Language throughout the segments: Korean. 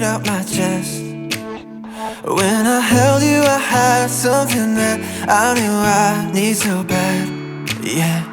out my chest. When I held you, I had something that I knew I need so bad. Yeah,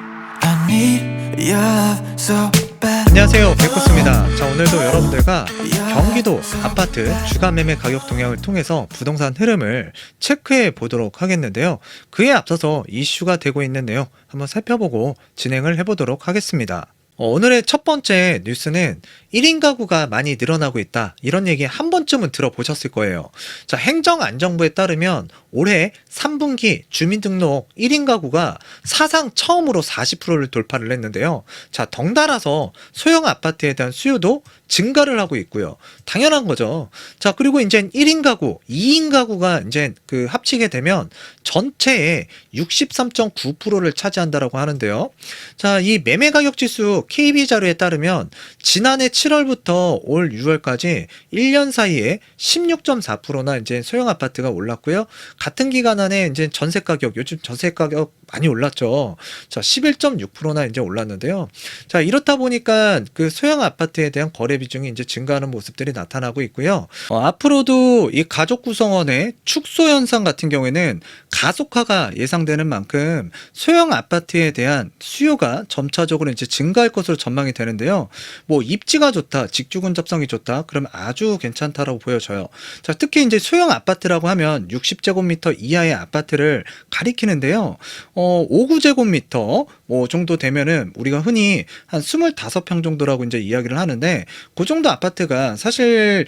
I need your love so bad. 안녕하세요, 백코스입니다. 자, 오늘도 여러분들과 경기도 아파트 주간 매매 가격 동향을 통해서 부동산 흐름을 체크해 보도록 하겠는데요. 그에 앞서서 이슈가 되고 있는 내용 한번 살펴보고 진행을 해보도록 하겠습니다. 오늘의 첫 번째 뉴스는 1인 가구가 많이 늘어나고 있다, 이런 얘기 한 번쯤은 들어보셨을 거예요. 자, 행정안전부에 따르면 올해 3분기 주민등록 1인 가구가 사상 처음으로 40%를 돌파를 했는데요. 자, 덩달아서 소형 아파트에 대한 수요도 증가를 하고 있고요. 당연한 거죠. 자, 그리고 이제 1인 가구, 2인 가구가 이제 합치게 되면 전체의 63.9%를 차지한다라고 하는데요. 자, 이 매매 가격 지수 KB 자료에 따르면 지난해 7월부터 올 6월까지 1년 사이에 16.4%나 이제 소형 아파트가 올랐고요. 같은 기간 안에 이제 전세 가격, 요즘 전세 가격 많이 올랐죠. 자, 11.6%나 이제 올랐는데요. 자, 이렇다 보니까 그 소형 아파트에 대한 거래 비중이 이제 증가하는 모습들이 나타나고 있고요. 앞으로도 이 가족 구성원의 축소 현상 같은 경우에는 가속화가 예상되는 만큼 소형 아파트에 대한 수요가 점차적으로 이제 증가할 것으로 전망이 되는데요. 뭐 입지가 좋다, 직주 근접성이 좋다, 그러면 아주 괜찮다라고 보여져요. 자, 특히 이제 소형 아파트라고 하면 60제곱미터 이하의 아파트를 가리키는데요. 59제곱미터 뭐 정도 되면은 우리가 흔히 한 25평 정도라고 이제 이야기를 하는데, 그 정도 아파트가 사실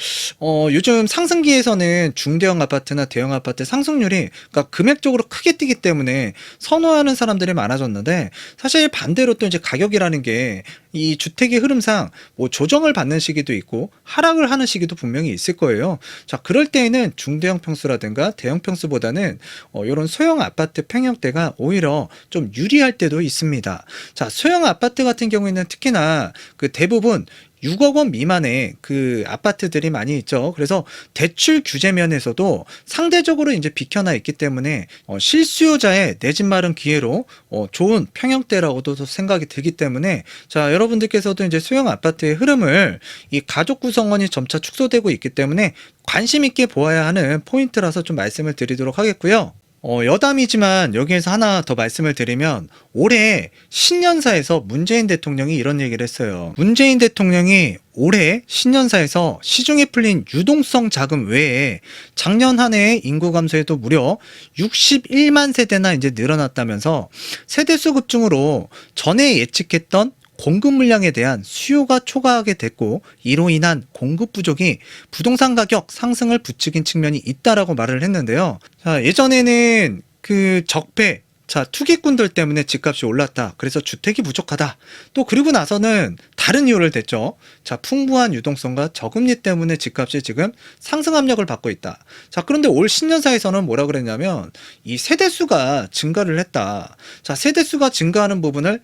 요즘 상승기에서는 중대형 아파트나 대형 아파트 상승률이, 그러니까 금액적으로 크게 뛰기 때문에 선호하는 사람들이 많아졌는데, 사실 반대로 또 이제 가격이라는 게 이 주택의 흐름상 뭐 조정을 받는 시기도 있고 하락을 하는 시기도 분명히 있을 거예요. 자, 그럴 때에는 중대형 평수라든가 대형 평수보다는 이런 소형 아파트 평형대가 오히려 좀 유리할 때도 있습니다. 자, 소형 아파트 같은 경우에는 특히나 그 대부분 6억 원 미만의 그 아파트들이 많이 있죠. 그래서 대출 규제 면에서도 상대적으로 이제 비켜나 있기 때문에 실수요자의 내 집 마련 기회로 좋은 평형대라고도 생각이 들기 때문에, 자, 여러분들께서도 이제 소형 아파트의 흐름을 이 가족 구성원이 점차 축소되고 있기 때문에 관심 있게 보아야 하는 포인트라서 좀 말씀을 드리도록 하겠고요. 여담이지만 여기에서 하나 더 말씀을 드리면, 올해 신년사에서 문재인 대통령이 이런 얘기를 했어요. 문재인 대통령이 올해 신년사에서 시중에 풀린 유동성 자금 외에 작년 한 해의 인구 감소에도 무려 61만 세대나 이제 늘어났다면서 세대수 급증으로 전에 예측했던 공급 물량에 대한 수요가 초과하게 됐고, 이로 인한 공급 부족이 부동산 가격 상승을 부추긴 측면이 있다라고 말을 했는데요. 자, 예전에는 그 적폐, 자, 투기꾼들 때문에 집값이 올랐다, 그래서 주택이 부족하다, 또 그리고 나서는 다른 이유를 댔죠. 자, 풍부한 유동성과 저금리 때문에 집값이 지금 상승 압력을 받고 있다. 자, 그런데 올 신년사에서는 뭐라 그랬냐면 이 세대수가 증가를 했다. 자, 세대수가 증가하는 부분을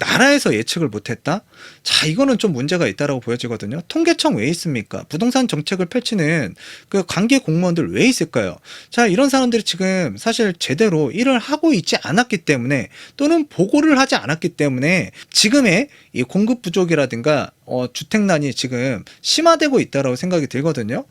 나라에서 예측을 못했다? 자, 이거는 좀 문제가 있다라고 보여지거든요. 통계청 왜 있습니까? 부동산 정책을 펼치는 그 관계 공무원들 왜 있을까요? 자, 이런 사람들이 지금 사실 제대로 일을 하고 있지 않았기 때문에, 또는 보고를 하지 않았기 때문에 지금의 이 공급 부족이라든가 주택난이 지금 심화되고 있다라고 생각이 들거든요.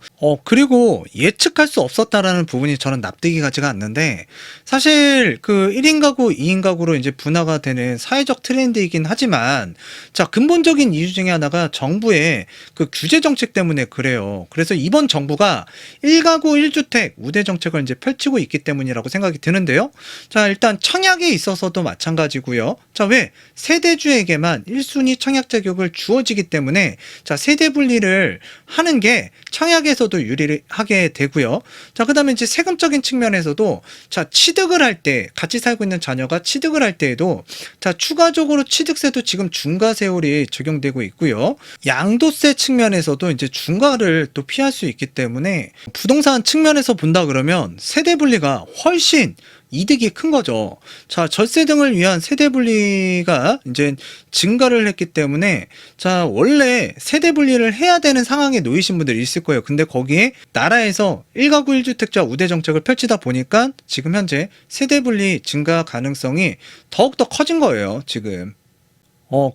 그리고 예측할 수 없었다라는 부분이 저는 납득이 가지가 않는데, 사실 그 1인 가구, 2인 가구로 이제 분화가 되는 사회적 트렌드이긴 하지만, 자, 근본적인 이유 중에 하나가 정부의 그 규제 정책 때문에 그래요. 그래서 이번 정부가 1가구 1주택 우대 정책을 이제 펼치고 있기 때문이라고 생각이 드는데요. 자, 일단 청약에 있어서도 마찬가지고요. 자, 왜 세대주에게만 1순위 청약 자격을 주어지기 때문에, 자, 세대 분리를 하는 게 청약에서도 유리하게 되고요. 자, 그다음에 이제 세금적인 측면에서도, 자, 취득을 할 때, 같이 살고 있는 자녀가 취득을 할 때에도, 자, 추가적으로 취득세도 지금 중과 세율이 적용되고 있고요. 양도세 측면에서도 이제 중과를 또 피할 수 있기 때문에 부동산 측면에서 본다 그러면 세대 분리가 훨씬 이득이 큰 거죠. 자, 절세 등을 위한 세대 분리가 이제 증가를 했기 때문에, 자, 원래 세대 분리를 해야 되는 상황에 놓이신 분들이 있을 거예요. 근데 거기에 나라에서 1가구 1주택자 우대 정책을 펼치다 보니까 지금 현재 세대 분리 증가 가능성이 더욱더 커진 거예요, 지금.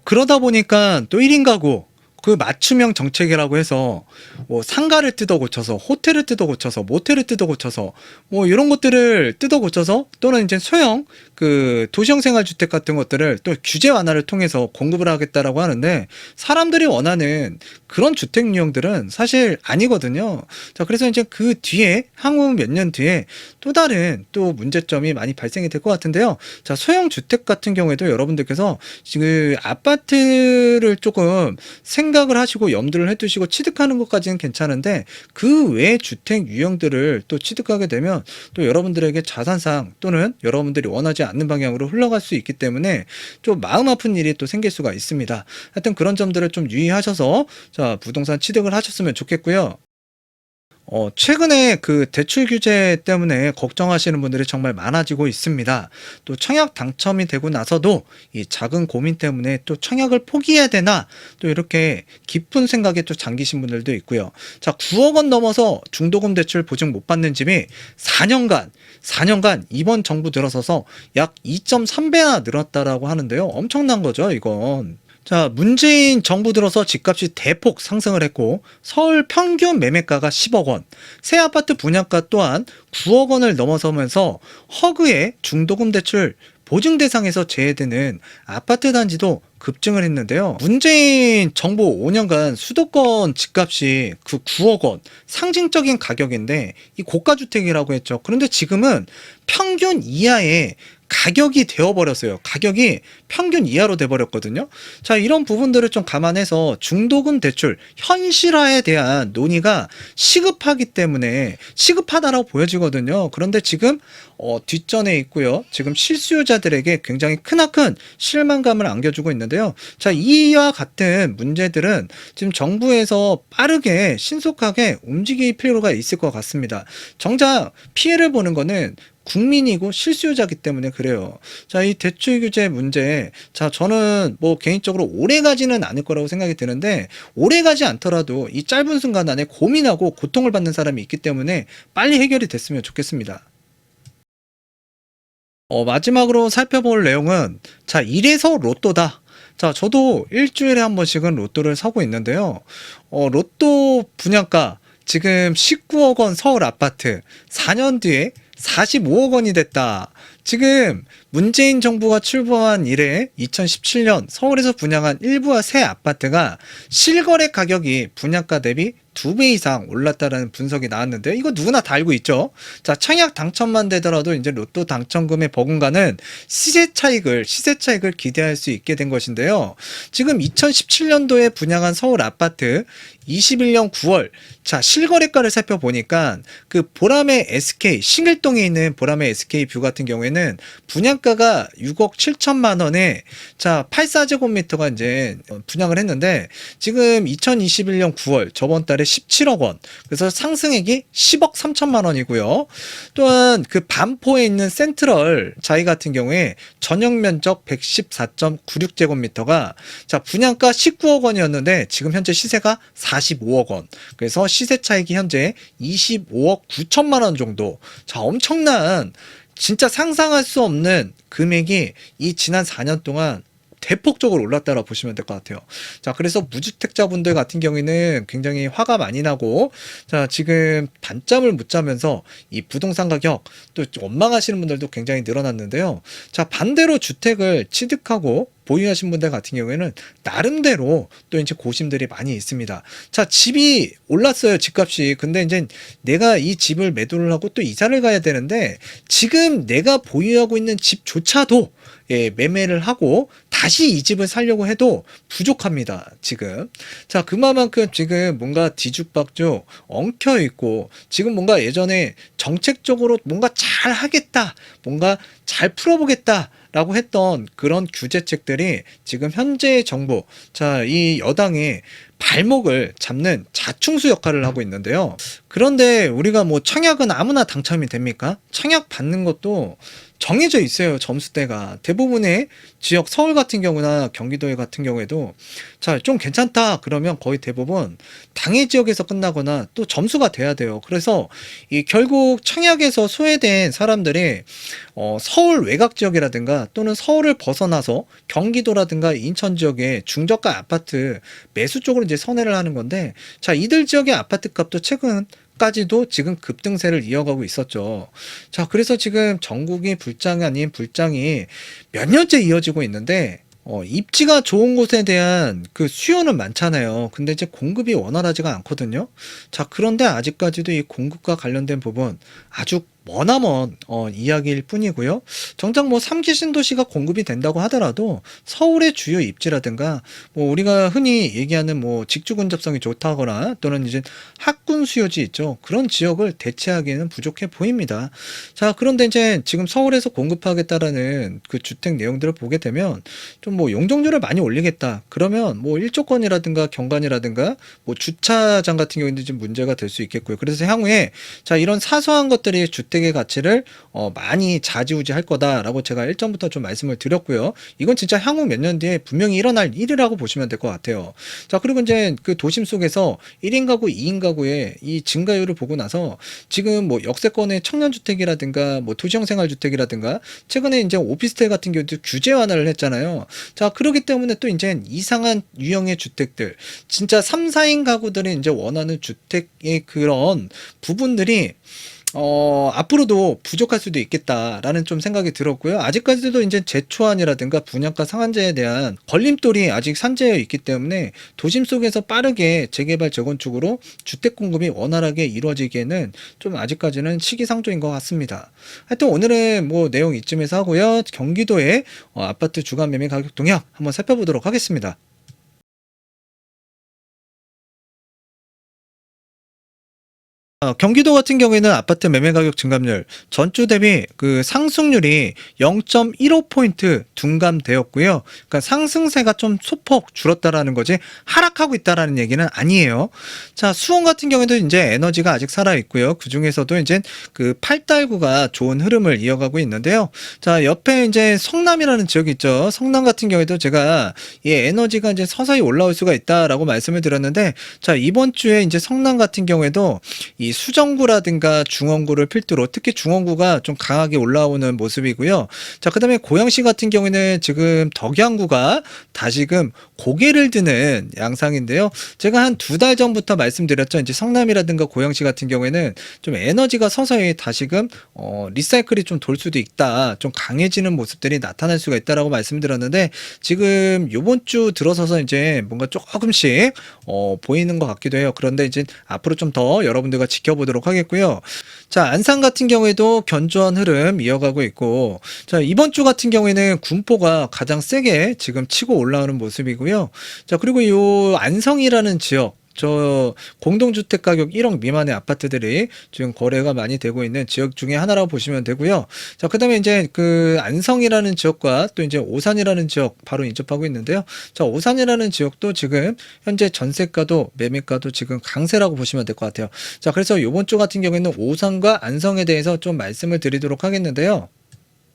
그러다 보니까 또 1인 가구, 그 맞춤형 정책이라고 해서 뭐 상가를 뜯어 고쳐서 호텔을 뜯어 고쳐서 모텔을 뜯어 고쳐서 뭐 이런 것들을 뜯어 고쳐서 또는 이제 소형 그 도시형 생활주택 같은 것들을 또 규제 완화를 통해서 공급을 하겠다라고 하는데 사람들이 원하는 그런 주택 유형들은 사실 아니거든요. 자, 그래서 이제 그 뒤에 향후 몇 년 뒤에 또 다른 또 문제점이 많이 발생이 될 것 같은데요. 자, 소형 주택 같은 경우에도 여러분들께서 지금 아파트를 조금 생각을 하시고 염두를 해두시고 취득하는 것까지는 괜찮은데 그 외 주택 유형들을 또 취득하게 되면 또 여러분들에게 자산상 또는 여러분들이 원하지 않는 방향으로 흘러갈 수 있기 때문에 좀 마음 아픈 일이 또 생길 수가 있습니다. 하여튼 그런 점들을 좀 유의하셔서 자, 부동산 취득을 하셨으면 좋겠고요. 최근에 그 대출 규제 때문에 걱정하시는 분들이 정말 많아지고 있습니다. 또 청약 당첨이 되고 나서도 이 작은 고민 때문에 또 청약을 포기해야 되나 또 이렇게 깊은 생각에 또 잠기신 분들도 있고요. 자, 9억 원 넘어서 중도금 대출 보증 못 받는 집이 4년간 이번 정부 들어서서 약 2.3배나 늘었다라고 하는데요. 엄청난 거죠, 이건. 자, 문재인 정부 들어서 집값이 대폭 상승을 했고 서울 평균 매매가가 10억 원, 새 아파트 분양가 또한 9억 원을 넘어서면서 허그의 중도금 대출 보증 대상에서 제외되는 아파트 단지도 급증을 했는데요. 문재인 정부 5년간 수도권 집값이 그 9억 원 상징적인 가격인데 이 고가주택이라고 했죠. 그런데 지금은 평균 이하의 가격이 되어버렸어요. 가격이 평균 이하로 돼버렸거든요. 자, 이런 부분들을 좀 감안해서 중도금 대출 현실화에 대한 논의가 시급하기 때문에 시급하다라고 보여지거든요. 그런데 지금 뒷전에 있고요. 지금 실수요자들에게 굉장히 크나큰 실망감을 안겨주고 있는데요. 자, 이와 같은 문제들은 지금 정부에서 빠르게 신속하게 움직일 필요가 있을 것 같습니다. 정작 피해를 보는 거는 국민이고 실수요자기 때문에 그래요. 자, 이 대출 규제 문제, 자, 저는 뭐 개인적으로 오래 가지는 않을 거라고 생각이 드는데 오래 가지 않더라도 이 짧은 순간 안에 고민하고 고통을 받는 사람이 있기 때문에 빨리 해결이 됐으면 좋겠습니다. 마지막으로 살펴볼 내용은 자, 이래서 로또다. 자, 저도 일주일에 한 번씩은 로또를 사고 있는데요. 로또 분양가 지금 19억 원 서울 아파트 4년 뒤에 45억 원이 됐다. 지금 문재인 정부가 출범한 이래 2017년 서울에서 분양한 일부와 새 아파트가 실거래 가격이 분양가 대비 2배 이상 올랐다라는 분석이 나왔는데 이거 누구나 다 알고 있죠. 자, 청약 당첨만 되더라도 이제 로또 당첨금의 버금가는 시세 차익을 기대할 수 있게 된 것인데요. 지금 2017년도에 분양한 서울 아파트 21년 9월 자, 실거래가를 살펴보니까 그 보람의 SK 신길동에 있는 보람의 SK 뷰 같은 경우에는 분양가가 6억 7천만 원에 자, 84제곱미터가 이제 분양을 했는데 지금 2021년 9월 저번 달에 17억 원. 그래서 상승액이 10억 3천만 원이고요. 또한 그 반포에 있는 센트럴 자이 같은 경우에 전용 면적 114.96제곱미터가 자, 분양가 19억 원이었는데 지금 현재 시세가 45억 원. 그래서 시세 차익이 현재 25억 9천만 원 정도. 자, 엄청난 진짜 상상할 수 없는 금액이 이 지난 4년 동안 대폭적으로 올랐다고 보시면 될 것 같아요. 자, 그래서 무주택자분들 같은 경우에는 굉장히 화가 많이 나고, 자, 지금 단잠을 못 자면서 이 부동산 가격 또 원망하시는 분들도 굉장히 늘어났는데요. 자, 반대로 주택을 취득하고 보유하신 분들 같은 경우에는 나름대로 또 이제 고심들이 많이 있습니다. 자, 집이 올랐어요, 집값이. 근데 이제 내가 이 집을 매도를 하고 또 이사를 가야 되는데 지금 내가 보유하고 있는 집조차도 예, 매매를 하고 다시 이 집을 살려고 해도 부족합니다, 지금. 자, 그만큼 지금 뭔가 뒤죽박죽 엉켜 있고 지금 뭔가 예전에 정책적으로 뭔가 잘 하겠다, 뭔가 잘 풀어보겠다 라고 했던 그런 규제책들이 지금 현재의 정부, 자, 이 여당의 발목을 잡는 자충수 역할을 하고 있는데요. 그런데 우리가 뭐 청약은 아무나 당첨이 됩니까? 청약 받는 것도 정해져 있어요, 점수대가. 대부분의 지역 서울 같은 경우나 경기도 같은 경우에도 자, 좀 괜찮다 그러면 거의 대부분 당해 지역에서 끝나거나 또 점수가 돼야 돼요. 그래서 이 결국 청약에서 소외된 사람들이 서울 외곽 지역이라든가 또는 서울을 벗어나서 경기도라든가 인천 지역의 중저가 아파트 매수 쪽으로 이제 이제 선회를 하는 건데, 자, 이들 지역의 아파트 값도 최근까지도 지금 급등세를 이어가고 있었죠. 자, 그래서 지금 전국이 불장이 아닌 불장이 몇 년째 이어지고 있는데, 입지가 좋은 곳에 대한 그 수요는 많잖아요. 근데 이제 공급이 원활하지가 않거든요. 자, 그런데 아직까지도 이 공급과 관련된 부분 아주 머나먼 이야기일 뿐이고요. 정작 뭐 3기 신도시가 공급이 된다고 하더라도 서울의 주요 입지라든가 뭐 우리가 흔히 얘기하는 뭐 직주 근접성이 좋다거나 또는 이제 학군 수요지 있죠. 그런 지역을 대체하기에는 부족해 보입니다. 자, 그런데 이제 지금 서울에서 공급하겠다라는 그 주택 내용들을 보게 되면 좀 뭐 용적률을 많이 올리겠다. 그러면 뭐 일조권이라든가 경관이라든가 뭐 주차장 같은 경우에는 좀 문제가 될 수 있겠고요. 그래서 향후에 자, 이런 사소한 것들이 주택의 가치를 많이 좌지우지할 거다라고 제가 일전부터 좀 말씀을 드렸고요. 이건 진짜 향후 몇 년 뒤에 분명히 일어날 일이라고 보시면 될 것 같아요. 자, 그리고 이제 그 도심 속에서 1인 가구, 2인 가구의 이 증가율을 보고 나서 지금 뭐 역세권의 청년주택이라든가 뭐 도시형 생활주택이라든가 최근에 이제 오피스텔 같은 경우도 규제 완화를 했잖아요. 자, 그렇기 때문에 또 이제 이상한 유형의 주택들, 진짜 3, 4인 가구들이 이제 원하는 주택의 그런 부분들이 앞으로도 부족할 수도 있겠다라는 좀 생각이 들었고요. 아직까지도 이제 재초안이라든가 분양가 상한제에 대한 걸림돌이 아직 산재해 있기 때문에 도심 속에서 빠르게 재개발 재건축으로 주택 공급이 원활하게 이루어지기에는 좀 아직까지는 시기상조인 것 같습니다. 하여튼 오늘은 뭐 내용 이쯤에서 하고요. 경기도의 아파트 주간 매매 가격 동향 한번 살펴보도록 하겠습니다. 경기도 같은 경우에는 아파트 매매 가격 증감률 전주 대비 그 상승률이 0.15포인트 둔감되었고요. 그러니까 상승세가 좀 소폭 줄었다라는 거지 하락하고 있다라는 얘기는 아니에요. 자, 수원 같은 경우에도 이제 에너지가 아직 살아 있고요. 그 중에서도 이제 그 팔달구가 좋은 흐름을 이어가고 있는데요. 자, 옆에 이제 성남이라는 지역이 있죠. 성남 같은 경우에도 제가 이 에너지가 이제 서서히 올라올 수가 있다라고 말씀을 드렸는데, 자, 이번 주에 이제 성남 같은 경우에도 이 수정구라든가 중원구를 필두로 특히 중원구가 좀 강하게 올라오는 모습이고요. 자, 그다음에 고양시 같은 경우에는 지금 덕양구가 다시금 고개를 드는 양상인데요. 제가 한 2달 전부터 말씀드렸죠. 이제 성남이라든가 고양시 같은 경우에는 좀 에너지가 서서히 다시금 리사이클이 좀 돌 수도 있다. 좀 강해지는 모습들이 나타날 수가 있다라고 말씀드렸는데, 지금 요번 주 들어서서 이제 뭔가 조금씩 보이는 것 같기도 해요. 그런데 이제 앞으로 좀 더 여러분들과 지켜보도록 하겠고요. 자, 안산 같은 경우에도 견조한 흐름 이어가고 있고, 자, 이번 주 같은 경우에는 군포가 가장 세게 지금 치고 올라오는 모습이고요. 자, 그리고 요 안성이라는 지역, 저 공동주택 가격 1억 미만의 아파트들이 지금 거래가 많이 되고 있는 지역 중에 하나라고 보시면 되고요. 자, 그다음에 이제 그 안성이라는 지역과 또 이제 오산이라는 지역 바로 인접하고 있는데요. 자, 오산이라는 지역도 지금 현재 전세가도 매매가도 지금 강세라고 보시면 될 것 같아요. 자, 그래서 이번 주 같은 경우에는 오산과 안성에 대해서 좀 말씀을 드리도록 하겠는데요.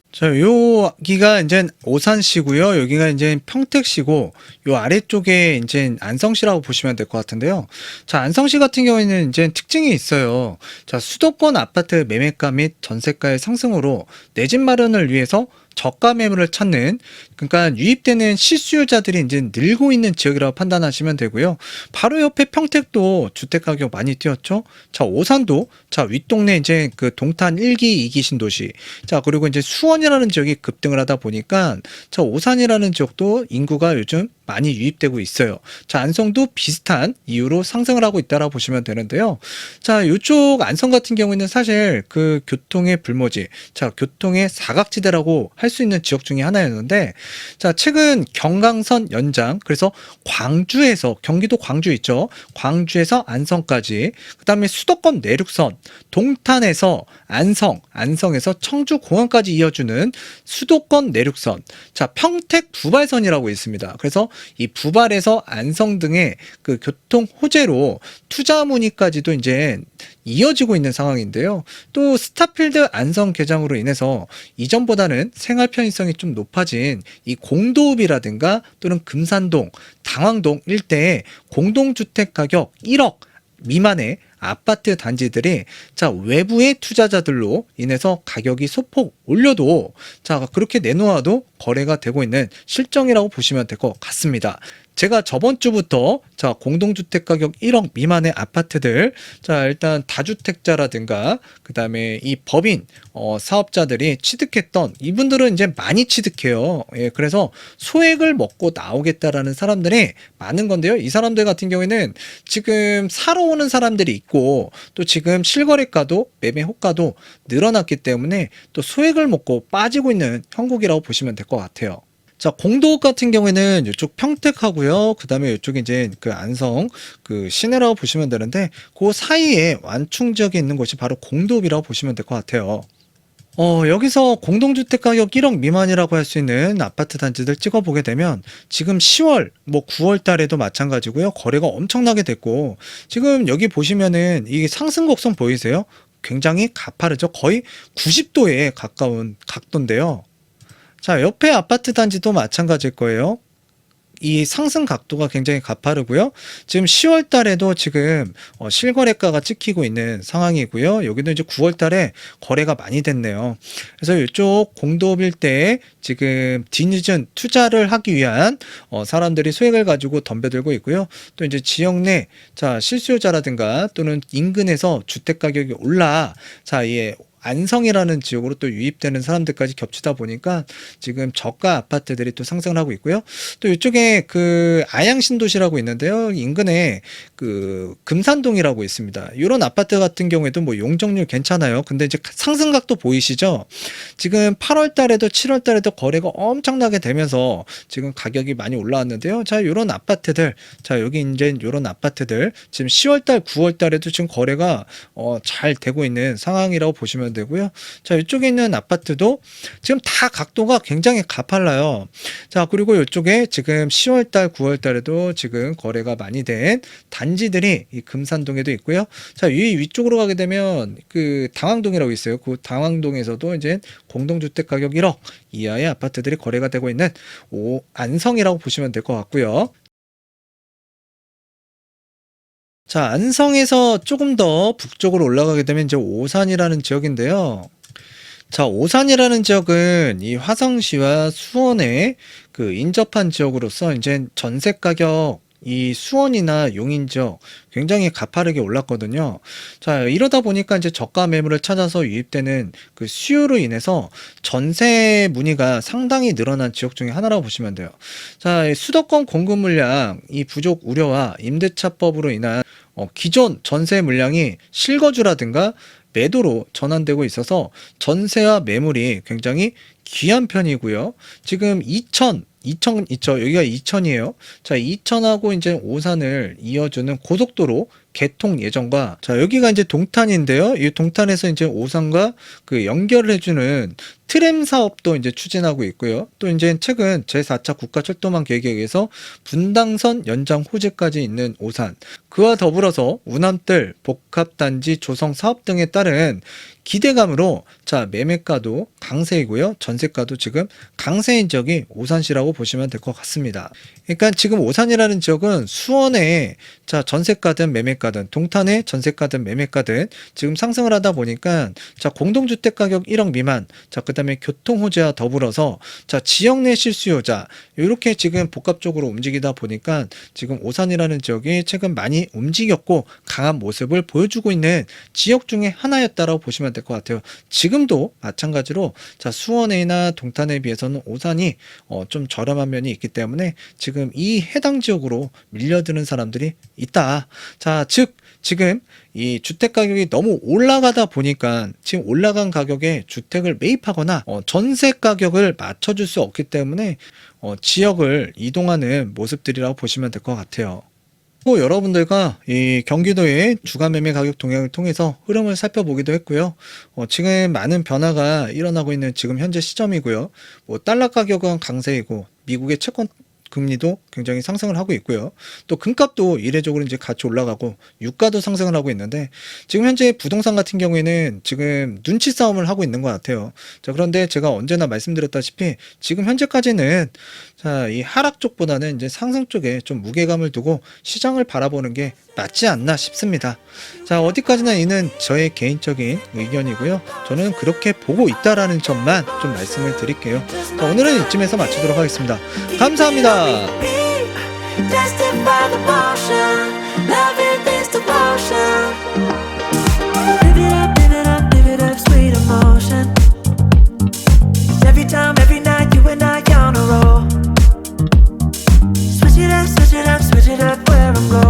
자, 여기가 이제 오산시고요. 여기가 이제 평택시고, 요 아래쪽에 이제 안성시라고 보시면 될 것 같은데요. 자, 안성시 같은 경우에는 이제 특징이 있어요. 자, 수도권 아파트 매매가 및 전세가의 상승으로 내 집 마련을 위해서 저가 매물을 찾는, 그러니까 유입되는 실수요자들이 이제 늘고 있는 지역이라고 판단하시면 되고요. 바로 옆에 평택도 주택 가격 많이 뛰었죠. 자, 오산도 자, 윗동네 이제 그 동탄 1기, 2기 신도시. 자, 그리고 이제 수원이라는 지역이 급등을 하다 보니까 자, 오산이라는 지역도 인구가 요즘 많이 유입되고 있어요. 자, 안성도 비슷한 이유로 상승을 하고 있다라고 보시면 되는데요. 자, 이쪽 안성 같은 경우에는 사실 그 교통의 불모지, 자, 교통의 사각지대라고 할 수 있는 지역 중에 하나였는데, 자, 최근 경강선 연장, 그래서 광주에서, 경기도 광주 있죠. 광주에서 안성까지, 그 다음에 수도권 내륙선, 동탄에서 안성, 안성에서 청주공항까지 이어주는 수도권 내륙선, 자, 평택 부발선이라고 있습니다. 그래서 이 부발에서 안성 등의 그 교통 호재로 투자 문의까지도 이제 이어지고 있는 상황인데요. 또 스타필드 안성 개장으로 인해서 이전보다는 생활 편의성이 좀 높아진 이 공도읍이라든가 또는 금산동, 당황동 일대의 공동주택 가격 1억 미만의 아파트 단지들이 자, 외부의 투자자들로 인해서 가격이 소폭 올려도 자, 그렇게 내놓아도 거래가 되고 있는 실정이라고 보시면 될 것 같습니다. 제가 저번 주부터 자, 공동주택 가격 1억 미만의 아파트들, 자, 일단 다주택자라든가 그다음에 이 법인 사업자들이 취득했던, 이분들은 이제 많이 취득해요. 예, 그래서 소액을 먹고 나오겠다라는 사람들이 많은 건데요. 이 사람들 같은 경우에는 지금 사러 오는 사람들이 있고, 또 지금 실거래가도 매매 호가도 늘어났기 때문에 또 소액을 먹고 빠지고 있는 형국이라고 보시면 될 것 같아요. 자, 공도읍 같은 경우에는 이쪽 평택하고요. 그 다음에 이쪽에 이제 그 안성, 그 시내라고 보시면 되는데, 그 사이에 완충 지역에 있는 곳이 바로 공도읍이라고 보시면 될 것 같아요. 여기서 공동주택 가격 1억 미만이라고 할 수 있는 아파트 단지들 찍어보게 되면, 지금 10월, 뭐 9월 달에도 마찬가지고요. 거래가 엄청나게 됐고, 지금 여기 보시면은 이 상승 곡선 보이세요? 굉장히 가파르죠. 거의 90도에 가까운 각도인데요. 자, 옆에 아파트 단지도 마찬가지일 거예요. 이 상승 각도가 굉장히 가파르고요. 지금 10월 달에도 지금 실거래가가 찍히고 있는 상황이고요. 여기도 이제 9월 달에 거래가 많이 됐네요. 그래서 이쪽 공도읍 일대에 지금 뒤늦은 투자를 하기 위한 사람들이 소액을 가지고 덤벼들고 있고요. 또 이제 지역 내 자, 실수요자라든가 또는 인근에서 주택 가격이 올라, 자, 이 안성이라는 지역으로 또 유입되는 사람들까지 겹치다 보니까 지금 저가 아파트들이 또 상승을 하고 있고요. 또 이쪽에 그 아양신도시라고 있는데요. 인근에 그 금산동이라고 있습니다. 이런 아파트 같은 경우에도 뭐 용적률 괜찮아요. 근데 이제 상승각도 보이시죠? 지금 8월 달에도 7월 달에도 거래가 엄청나게 되면서 지금 가격이 많이 올라왔는데요. 자, 이런 아파트들, 자, 여기 이제 이런 아파트들 지금 10월 달, 9월 달에도 지금 거래가 잘 되고 있는 상황이라고 보시면 되고요. 자, 이쪽에 있는 아파트도 지금 다 각도가 굉장히 가팔라요. 자, 그리고 이쪽에 지금 10월 달, 9월 달에도 지금 거래가 많이 된 단지들이 이 금산동에도 있고요. 자, 위쪽으로 가게 되면 그 당황동이라고 있어요. 그 당황동에서도 이제 공동주택 가격 1억 이하의 아파트들이 거래가 되고 있는 안성이라고 보시면 될 것 같고요. 자, 안성에서 조금 더 북쪽으로 올라가게 되면 이제 오산이라는 지역인데요. 자, 오산이라는 지역은 이 화성시와 수원의 그 인접한 지역으로서 이제 전세 가격, 이 수원이나 용인 지역 굉장히 가파르게 올랐거든요. 자, 이러다 보니까 이제 저가 매물을 찾아서 유입되는 그 수요로 인해서 전세 문의가 상당히 늘어난 지역 중에 하나라고 보시면 돼요. 자, 수도권 공급 물량 이 부족 우려와 임대차법으로 인한 기존 전세 물량이 실거주라든가 매도로 전환되고 있어서 전세와 매물이 굉장히 귀한 편이고요. 지금 2000 있죠. 여기가 2000이에요. 자, 2000하고 이제 오산을 이어주는 고속도로 개통 예정과, 자, 여기가 이제 동탄인데요. 이 동탄에서 이제 오산과 그 연결을 해주는 트램 사업도 이제 추진하고 있고요. 또 이제 최근 제4차 국가철도망 계획에 의해서 분당선 연장 호재까지 있는 오산, 그와 더불어서 운암뜰 복합단지 조성 사업 등에 따른 기대감으로, 자, 매매가도 강세이고요. 전세가도 지금 강세인 지역이 오산시라고 보시면 될 것 같습니다. 그러니까 지금 오산이라는 지역은 수원에 자, 전세가든 매매가든, 동탄의 전세가든 매매가든 지금 상승을 하다 보니까, 자, 공동주택 가격 1억 미만, 자, 그다음에 교통 호재와 더불어서, 자, 지역 내 실수요자, 이렇게 지금 복합적으로 움직이다 보니까 지금 오산이라는 지역이 최근 많이 움직였고 강한 모습을 보여주고 있는 지역 중에 하나였다라고 보시면 될 것 같아요. 지금도 마찬가지로, 자, 수원이나 동탄에 비해서는 오산이 좀 저렴한 면이 있기 때문에 지금 이 해당 지역으로 밀려드는 사람들이 있다. 자, 즉 지금 이 주택 가격이 너무 올라가다 보니까 지금 올라간 가격에 주택을 매입하거나 전세 가격을 맞춰줄 수 없기 때문에 지역을 이동하는 모습들이라고 보시면 될 것 같아요. 또 여러분들과 이 경기도의 주간 매매 가격 동향을 통해서 흐름을 살펴보기도 했고요. 지금 많은 변화가 일어나고 있는 지금 현재 시점이고요. 뭐 달러 가격은 강세이고 미국의 채권 금리도 굉장히 상승을 하고 있고요. 또 금값도 이례적으로 이제 같이 올라가고 유가도 상승을 하고 있는데, 지금 현재 부동산 같은 경우에는 지금 눈치 싸움을 하고 있는 것 같아요. 자, 그런데 제가 언제나 말씀드렸다시피 지금 현재까지는, 자, 이 하락 쪽보다는 이제 상승 쪽에 좀 무게감을 두고 시장을 바라보는 게 맞지 않나 싶습니다. 자, 어디까지나 이는 저의 개인적인 의견이고요. 저는 그렇게 보고 있다라는 점만 좀 말씀을 드릴게요. 자, 오늘은 이쯤에서 마치도록 하겠습니다. 감사합니다. Tested by the motion, loving this devotion. Live it up, live it up, live it up, sweet emotion. Every time, every night, you and I on a roll. Switch it up, switch it up, switch it up where I'm going.